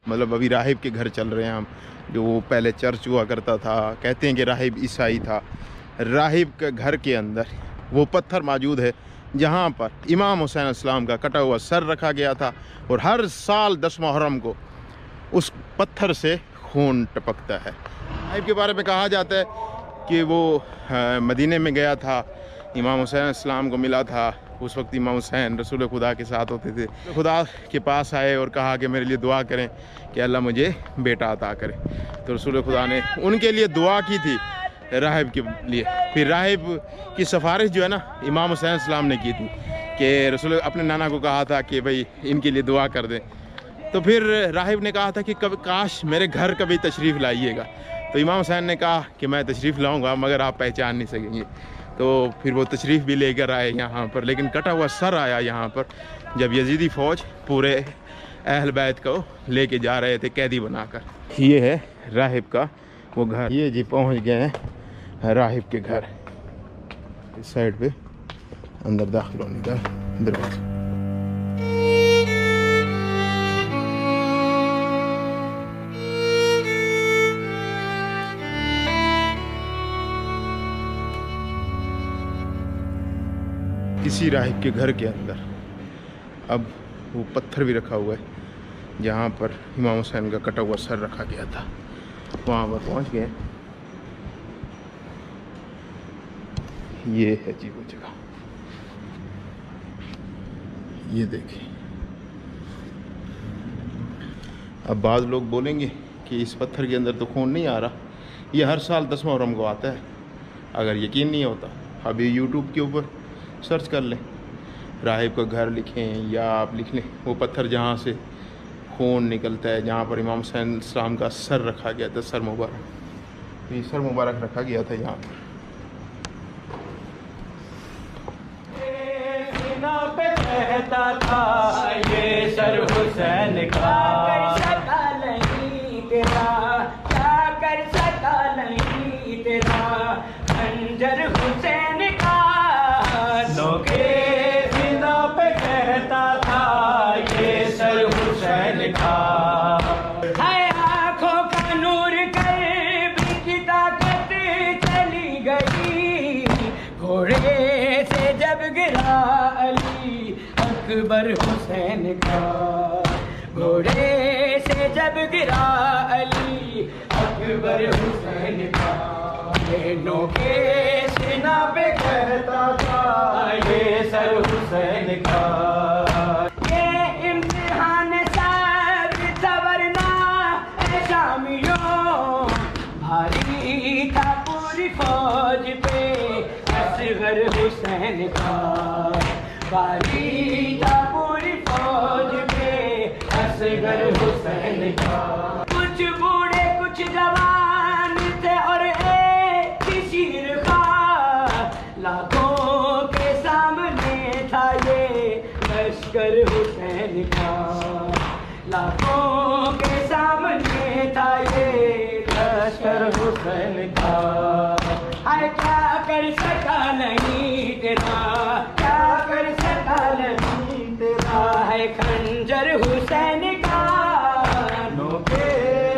मतलब अभी राहिब के घर चल रहे हैं हम, जो वो पहले चर्च हुआ करता था। कहते हैं कि राहिब ईसाई था। राहिब के घर के अंदर वो पत्थर मौजूद है जहाँ पर इमाम हुसैन अलैहिस्सलाम का कटा हुआ सर रखा गया था, और हर साल 10 मुहर्रम को उस पत्थर से खून टपकता है। राहिब के बारे में कहा जाता है कि वो मदीने में गया था, इमाम हुसैन अलैहिस्सलाम को मिला था। उस वक्त इमाम हुसैन रसूल खुदा के साथ होते थे। खुदा के पास आए और कहा कि मेरे लिए दुआ करें कि अल्लाह मुझे बेटा अता करे। तो रसूल खुदा ने उनके लिए दुआ की थी राहिब के लिए। फिर राहिब की सिफारिश जो है ना इमाम हुसैन अलैहिस्सलाम ने की थी कि रसूल अपने नाना को कहा था कि भाई इनके लिए दुआ कर दें। तो फिर राहिब ने कहा था कि कब काश मेरे घर कभी तशरीफ़ लाइएगा। तो इमाम हुसैन ने कहा कि मैं तशरीफ़ लाऊंगा मगर आप पहचान नहीं सकेंगे। तो फिर वो तशरीफ़ भी लेकर आए यहाँ पर, लेकिन कटा हुआ सर आया यहाँ पर जब यजीदी फ़ौज पूरे अहल बैत को लेके जा रहे थे कैदी बनाकर। ये है राहिब का वो घर। ये जी पहुँच गए हैं राहिब के घर। इस साइड पे अंदर दाखिल होने का दरवाज़ा। इसी राहिब के घर के अंदर अब वो पत्थर भी रखा हुआ है जहाँ पर इमाम हुसैन का कटा हुआ सर रखा गया था। वहाँ पर पहुँच गए। ये है जी वो जगह, ये देखिए। अब बाद लोग बोलेंगे कि इस पत्थर के अंदर तो खून नहीं आ रहा, ये हर साल 10 मुहर्रम को आता है। अगर यकीन नहीं होता अभी यूट्यूब के ऊपर सर्च कर लें, राहिब का घर लिखें या आप लिख लें वो पत्थर जहाँ से खून निकलता है, जहाँ पर इमाम हुसैन अलैहिस्सलाम का सर रखा गया था, सर मुबारक। तो ये सर मुबारक रखा गया था यहाँ पर। पे कहता था ये सर हुसैन का, नहीं तेरा क्या कर सका नहीं तेरा खंजर हुसैन का। नोके सीना पे कहता था ये सर हुसैन का। है आँखों का नूर कर भी की ताकत चली गई, घोड़े से जब गिरा अली अकबर हुसैन का। घोड़े से जब गिरा अली अकबर हुसैन का। ये नोके सीना पे कहता था ये सर हुसैन का। ये इम्तिहान साबित था वरना ऐ शामियों, भारी था पूरी फौज पे असगर हुसैन का। भारी था पूरी फौज पे असगर हुसैन का। कुछ बूढ़े कुछ जवान थे और एक शीर का, लाखों के सामने था ये लश्कर हुसैन का। लाखों के सामने था ये लश्कर हुसैन का। हाय क्या कर सका नहीं तेरा, क्या कर सका नहीं तेरा है खंजर हुसैन का। नोके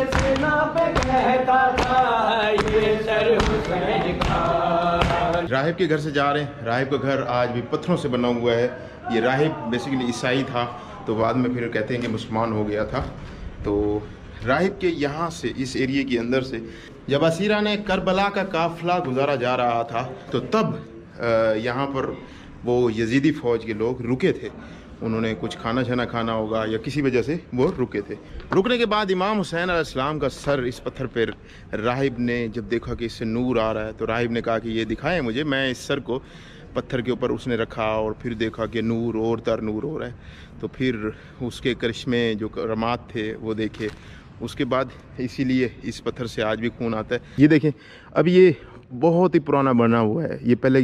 सीना पे कहता था ये सर हुसैन का। राहिब के घर से जा रहे हैं। राहिब का घर आज भी पत्थरों से बना हुआ है। ये राहिब बेसिकली ईसाई था, तो बाद में फिर कहते हैं कि मुसलमान हो गया था। तो राहिब के यहाँ से, इस एरिए के अंदर से जब असीरा ने करबला का काफिला गुजारा जा रहा था, तो तब यहाँ पर वो यजीदी फ़ौज के लोग रुके थे। उन्होंने कुछ खाना छाना खाना होगा या किसी वजह से वो रुके थे। रुकने के बाद इमाम हुसैन अलैहिस्सलाम का सर इस पत्थर पर राहिब ने जब देखा कि इससे नूर आ रहा है, तो राहिब ने कहा कि ये दिखाएं मुझे। मैं इस सर को पत्थर के ऊपर उसने रखा और फिर देखा कि नूर और तर नूर हो रहा है। तो फिर उसके करिश्मे जो करमात थे वो देखे। उसके बाद इसीलिए इस पत्थर से आज भी खून आता है। ये देखें, अब ये बहुत ही पुराना बना हुआ है। ये पहले